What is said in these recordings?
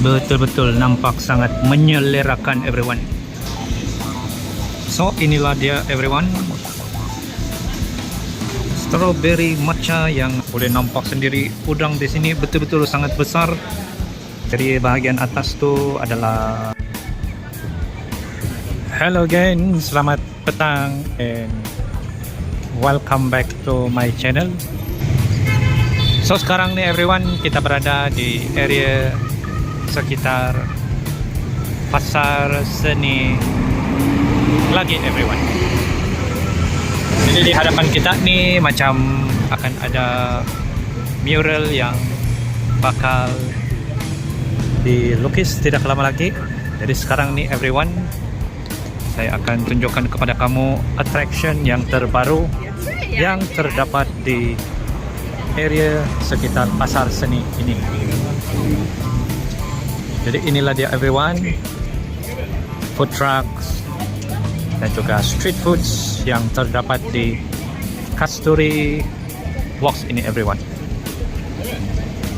Betul-betul nampak sangat menyelerakan everyone. So inilah dia everyone, strawberry matcha yang boleh nampak sendiri. Udang di sini betul-betul sangat besar. Jadi bahagian atas tu adalah hello again, selamat petang and welcome back to my channel. So sekarang ni everyone, kita berada di area sekitar pasar seni lagi everyone. Jadi di hadapan kita ni macam akan ada mural yang bakal dilukis tidak lama lagi. Jadi sekarang ni everyone, saya akan tunjukkan kepada kamu attraction yang terbaru yang terdapat di area sekitar pasar seni ini. Jadi inilah dia everyone, food trucks dan juga street foods yang terdapat di Kasturi Walks ini everyone.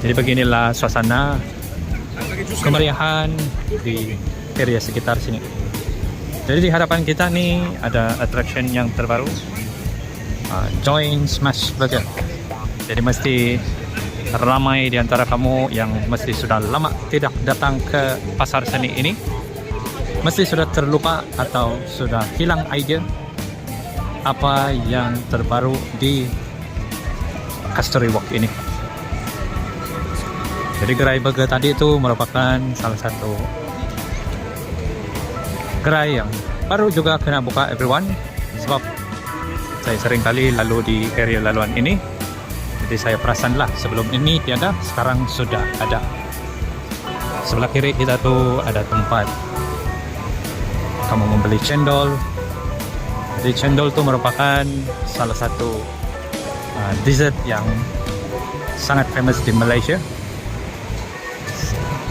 Jadi beginilah suasana kemeriahan di area sekitar sini. Jadi di hadapan kita nih ada attraction yang terbaru, Join Smash Burger. Jadi mesti ramai di antara kamu yang mesti sudah lama tidak datang ke pasar seni ini, mesti sudah terlupa atau sudah hilang idea apa yang terbaru di Kasturi Walk ini. Jadi gerai burger tadi itu merupakan salah satu gerai yang baru juga kena buka everyone, sebab saya sering kali lalu di area laluan ini. Jadi saya perasanlah sebelum ini tiada, sekarang sudah ada. Sebelah kiri kita tuh ada tempat kamu membeli cendol. Jadi cendol itu merupakan salah satu dessert yang sangat famous di Malaysia.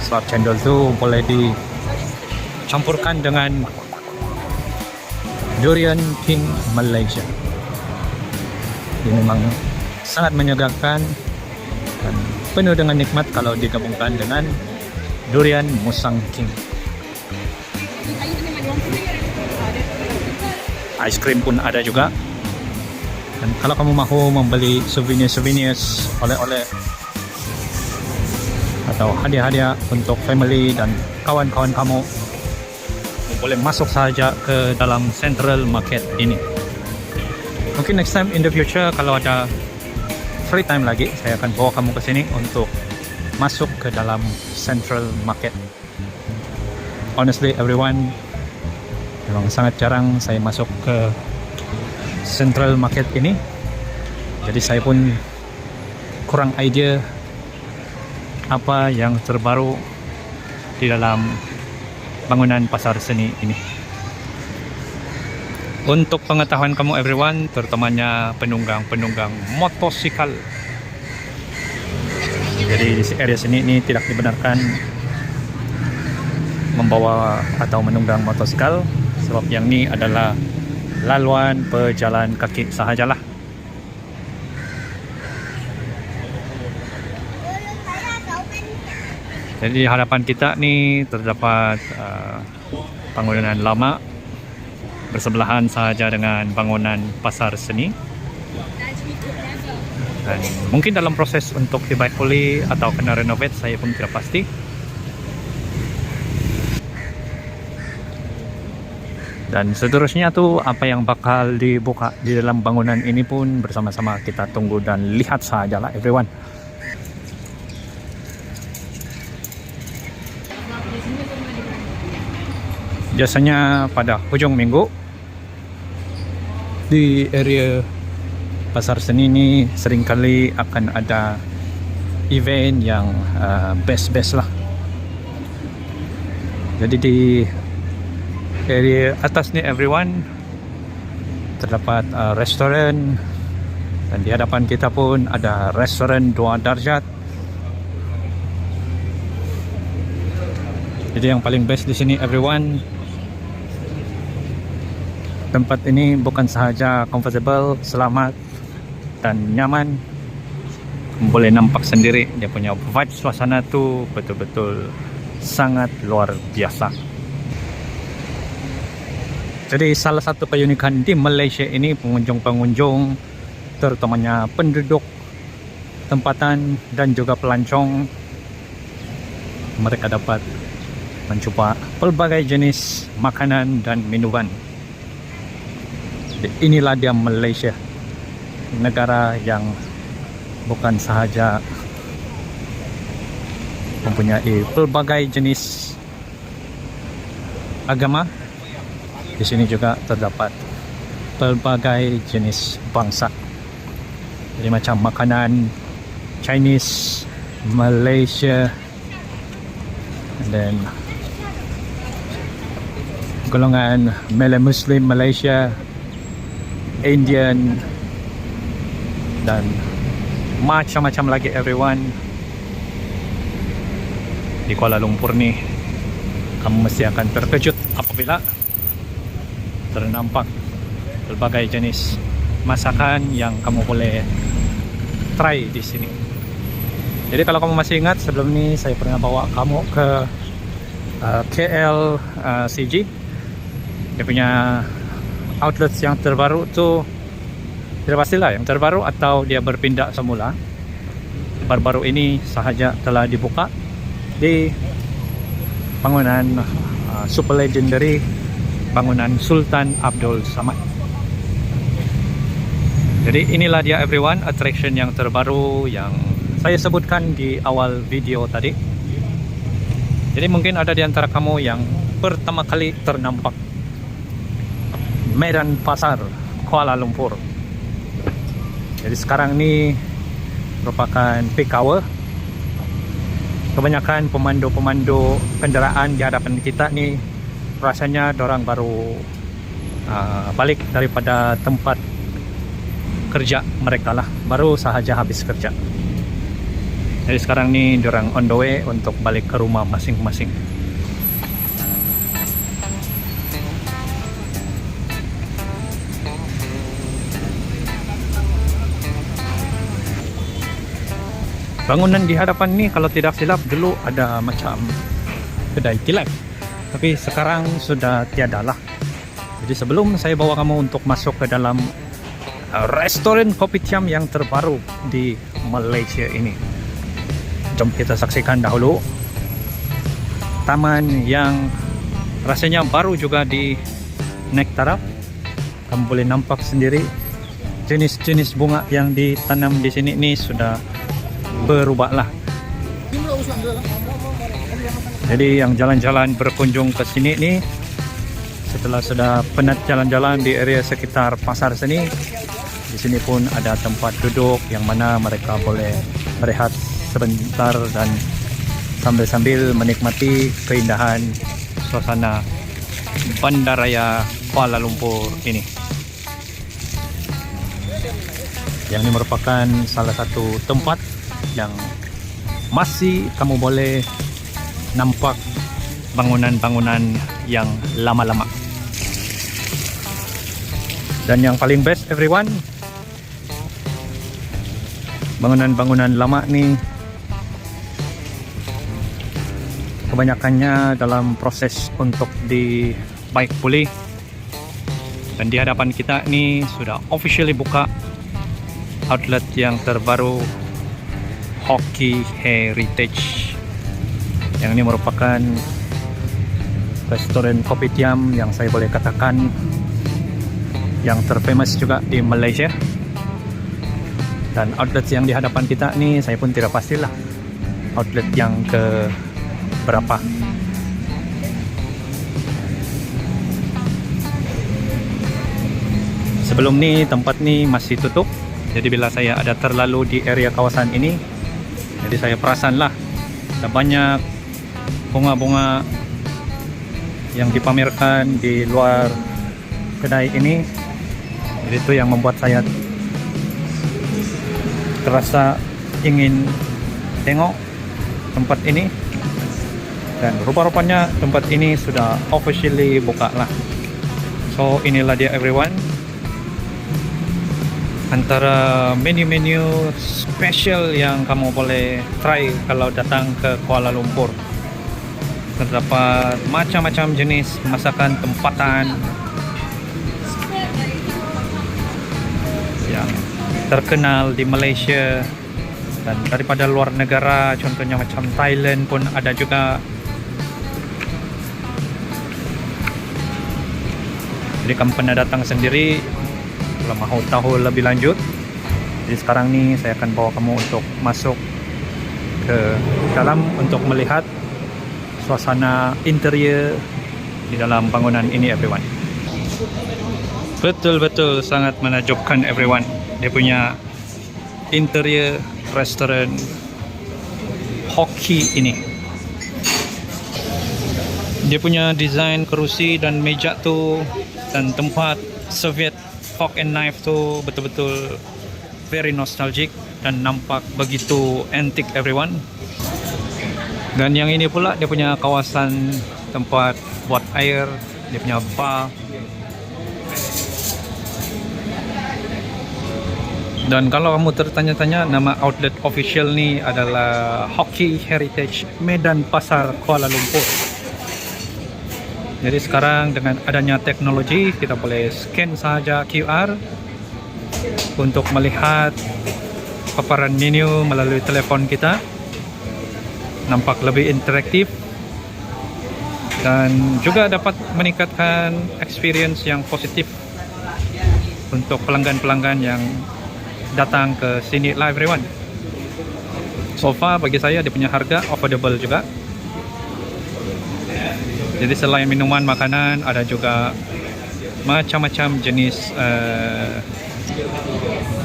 Sebab cendol itu boleh dicampurkan dengan Durian King Malaysia. Ini memang sangat menyegarkan dan penuh dengan nikmat kalau digabungkan dengan Durian Musang King. Ice cream pun ada juga. Dan kalau kamu mahu membeli souvenir-souvenir, oleh-oleh atau hadiah-hadiah untuk family dan kawan-kawan kamu, boleh masuk saja ke dalam Central Market ini. Mungkin next time in the future kalau ada free time lagi, saya akan bawa kamu ke sini untuk masuk ke dalam Central Market. Honestly everyone, memang sangat jarang saya masuk ke Central Market ini. Jadi saya pun kurang idea apa yang terbaru di dalam bangunan pasar seni ini. Untuk pengetahuan kamu everyone, terutamanya penunggang-penunggang motosikal. Jadi di area sini ini tidak dibenarkan membawa atau menunggang motosikal, sebab yang ini adalah laluan pejalan kaki sahajalah. Jadi di hadapan kita nih terdapat bangunan lama bersebelahan sahaja dengan bangunan pasar seni, dan mungkin dalam proses untuk dibaik pulih atau kena renovate, saya pun tidak pasti. Dan seterusnya tuh apa yang bakal dibuka di dalam bangunan ini pun bersama-sama kita tunggu dan lihat sajalah everyone. Biasanya pada hujung minggu di area pasar seni ini seringkali akan ada event yang best lah. Jadi di area atas nih everyone terdapat restoran, dan di hadapan kita pun ada restoran Dua Darjat. Jadi yang paling best di sini everyone, tempat ini bukan sahaja comfortable, selamat dan nyaman, boleh nampak sendiri dia punya vibe suasana tuh betul-betul sangat luar biasa. Jadi salah satu keunikan di Malaysia ini, pengunjung-pengunjung, terutamanya penduduk tempatan dan juga pelancong, mereka dapat mencoba pelbagai jenis makanan dan minuman. Inilah dia Malaysia, negara yang bukan sahaja mempunyai pelbagai jenis agama, di sini juga terdapat pelbagai jenis bangsa. Jadi macam makanan Chinese, Malaysia, and then golongan Malay Muslim Malaysia, Indian, dan macam-macam lagi everyone. Di Kuala Lumpur ni kamu mesti akan terkejut apabila ternampak berbagai jenis masakan yang kamu boleh try di sini. Jadi kalau kamu masih ingat, sebelum ini saya pernah bawa kamu ke KL CG. Dia punya outlets yang terbaru tu tidak pastilah yang terbaru atau dia berpindah semula. Baru-baru ini sahaja telah dibuka di bangunan super legendary, bangunan Sultan Abdul Samad. Jadi inilah dia everyone, attraction yang terbaru yang saya sebutkan di awal video tadi. Jadi mungkin ada di antara kamu yang pertama kali ternampak Medan Pasar Kuala Lumpur. Jadi sekarang ini merupakan peak hour. Kebanyakan pemandu-pemandu kenderaan di hadapan kita ni rasanya dorang baru balik daripada tempat kerja mereka lah, baru sahaja habis kerja. Jadi sekarang ni dorang on the way untuk balik ke rumah masing-masing. Bangunan di hadapan ni kalau tidak silap dulu ada macam kedai kilat, tapi sekarang sudah tiada lah. Jadi sebelum saya bawa kamu untuk masuk ke dalam restoran kopitiam yang terbaru di Malaysia ini, jom kita saksikan dahulu taman yang rasanya baru juga di naik taraf. Kamu boleh nampak sendiri jenis-jenis bunga yang ditanam di sini ni sudah berubah lah. Jadi yang jalan-jalan berkunjung ke sini ni, setelah sudah penat jalan-jalan di area sekitar pasar sini, di sini pun ada tempat duduk yang mana mereka boleh berehat sebentar dan sambil-sambil menikmati keindahan suasana Bandaraya Kuala Lumpur ini. Yang ini merupakan salah satu tempat yang masih kamu boleh nampak bangunan-bangunan yang lama-lama. Dan yang paling best everyone, bangunan-bangunan lama ni kebanyakannya dalam proses untuk dibaik pulih. Dan di hadapan kita ni sudah officially buka outlet yang terbaru, Hoki Heritage. Yang ini merupakan restoran kopitiam yang saya boleh katakan yang terfamous juga di Malaysia. Dan outlet yang di hadapan kita ni saya pun tidak pastilah outlet yang ke berapa. Sebelum ni tempat ni masih tutup. Jadi bila saya ada terlalu di area kawasan ini, jadi saya perasan lah ada banyak bunga-bunga yang dipamerkan di luar kedai ini. Jadi itu yang membuat saya terasa ingin tengok tempat ini. Dan rupa-rupanya tempat ini sudah officially buka lah. So inilah dia everyone, antara menu-menu special yang kamu boleh try kalau datang ke Kuala Lumpur. terdapat macam-macam jenis masakan tempatan yang terkenal di Malaysia dan daripada luar negara, contohnya macam Thailand pun ada juga. Jadi kamu pernah datang sendiri kalau mau tahu lebih lanjut. Jadi sekarang ni saya akan bawa kamu untuk masuk ke dalam untuk melihat suasana interior di dalam bangunan ini, everyone. Betul-betul sangat menakjubkan, everyone. Dia punya interior restoran hoki ini. Dia punya desain kerusi dan meja tu dan tempat Soviet fork and knife tu betul-betul very nostalgic dan nampak begitu antik, everyone. Dan yang ini pula dia punya kawasan tempat buat air, dia punya bar. Dan kalau kamu tertanya-tanya, nama outlet official ni adalah Hoki Heritage Medan Pasar Kuala Lumpur. Jadi sekarang dengan adanya teknologi, kita boleh scan saja QR untuk melihat paparan menu melalui telefon kita. Nampak lebih interaktif dan juga dapat meningkatkan experience yang positif untuk pelanggan-pelanggan yang datang ke sini lah, everyone. So far bagi saya dia punya harga affordable juga. Jadi selain minuman, makanan, ada juga macam-macam jenis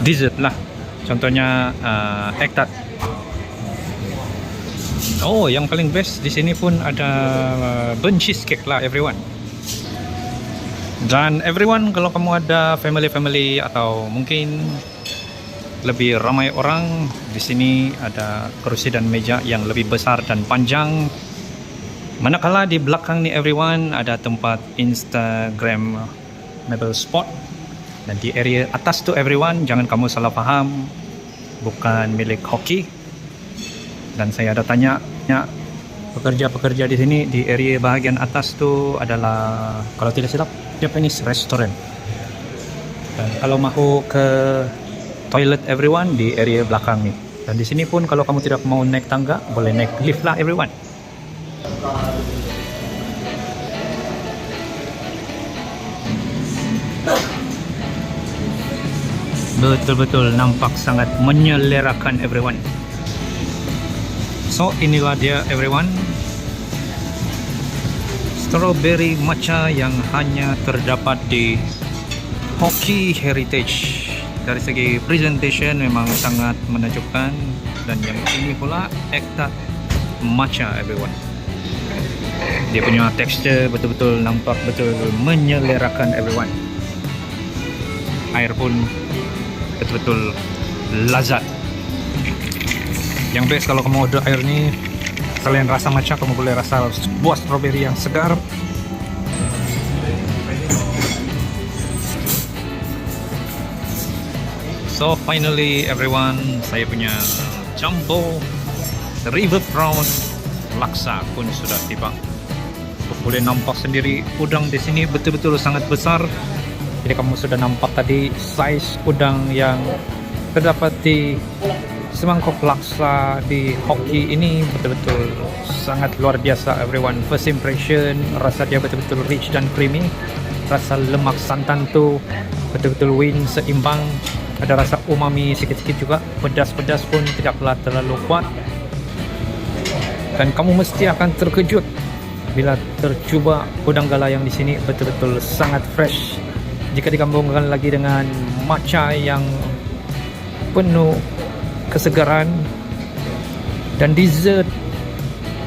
dessert lah. Contohnya egg tart. Oh, yang paling best di sini pun ada burnt cheesecake lah, everyone. Dan everyone, kalau kamu ada family atau mungkin lebih ramai orang, di sini ada kursi dan meja yang lebih besar dan panjang. Manakala di belakang ni, everyone, ada tempat Instagram mebel spot. Dan di area atas tu, everyone, jangan kamu salah faham, bukan milik Hoki. Dan saya ada tanya pekerja-pekerja di sini, di area bahagian atas tu adalah, kalau tidak silap, Japanese restaurant. Dan kalau mahu ke toilet, everyone, di area belakang ni. Dan di sini pun kalau kamu tidak mau naik tangga, boleh naik lift lah, everyone. Betul-betul nampak sangat menyelerakan, everyone. So inilah dia, everyone, strawberry matcha yang hanya terdapat di Hoki Heritage. Dari segi presentation memang sangat menakjubkan. Dan yang ini pula egg tart matcha, everyone. Dia punya tekstur betul-betul nampak betul menyelerakan, everyone. Air pun betul-betul lazat. Yang best kalau kamu order air ni, selain rasa matcha, kamu boleh rasa buah strawberry yang segar. So finally, everyone, saya punya jumbo river prawn laksa pun sudah tiba. Boleh nampak sendiri udang di sini betul-betul sangat besar. Jadi kamu sudah nampak tadi size udang yang terdapat di semangkuk laksa di Hoki ini betul-betul sangat luar biasa, everyone. First impression, rasa dia betul-betul rich dan creamy. Rasa lemak santan tu betul-betul win, seimbang. Ada rasa umami sikit-sikit juga. Pedas-pedas pun tidaklah terlalu kuat. Dan kamu mesti akan terkejut bila tercuba udang galah yang di sini betul-betul sangat fresh. Jika digabungkan lagi dengan matcha yang penuh kesegaran dan dessert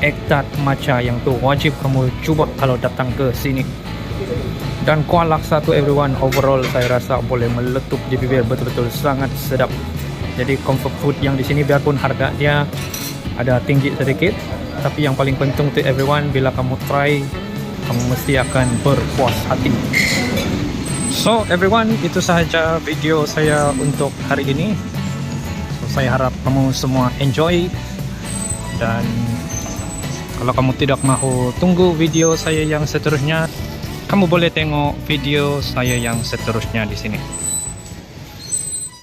egg tart matcha yang tu wajib kamu cuba kalau datang ke sini. Dan kuah laksa tu, everyone, overall saya rasa boleh meletup di bibir, betul-betul sangat sedap. Jadi comfort food yang di sini biarpun harga dia ada tinggi sedikit, tapi yang paling penting tu, everyone, bila kamu try, kamu mesti akan berpuas hati. So everyone, itu sahaja video saya untuk hari ini. Saya harap kamu semua enjoy. Dan Kalau kamu tidak mahu tunggu video saya yang seterusnya, kamu boleh tengok video saya yang seterusnya di sini.